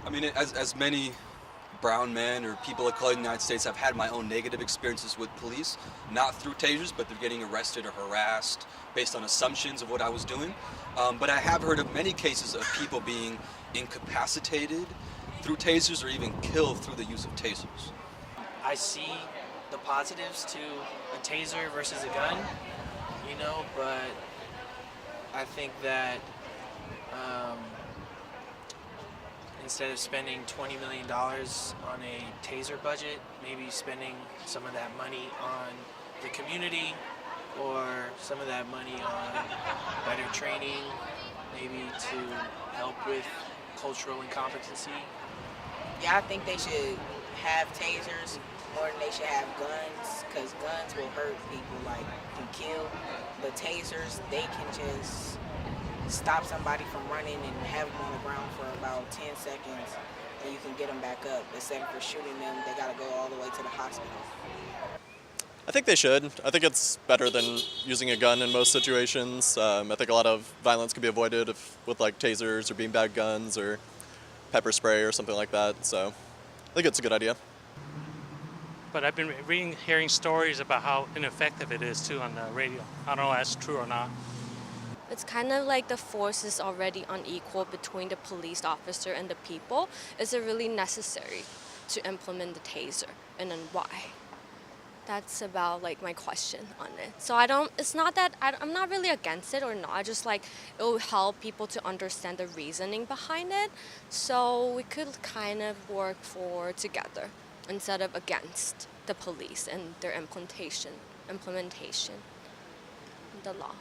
I mean, as many brown men or people of color in the United States, I've had my own negative experiences with police, not through tasers, but through getting arrested or harassed based on assumptions of what I was doing. But I have heard of many cases of people being incapacitated through tasers or even killed through the use of tasers. I see the positives to a taser versus a gun, but I think that um, instead of spending $20 million on a taser budget, maybe spending some of that money on the community or some of that money on better training, maybe to help with cultural incompetency. Yeah, I think they should have tasers more than they should have guns, because guns will hurt people, like, can kill. But tasers, they can just stop somebody from running and have them on the ground for about 10 seconds, and you can get them back up. Instead of for shooting them, they got to go all the way to the hospital. I think they should. I think it's better than using a gun in most situations. I think a lot of violence can be avoided with like tasers or beanbag guns or pepper spray or something like that. So I think it's a good idea. But I've been hearing stories about how ineffective it is too on the radio. I don't know if that's true or not. It's kind of like the force is already unequal between the police officer and the people. Is it really necessary to implement the taser, and then why? That's about like my question on it. So it's not that I'm not really against it or not. I just like it will help people to understand the reasoning behind it. So we could kind of work for together instead of against the police and their implementation, the law.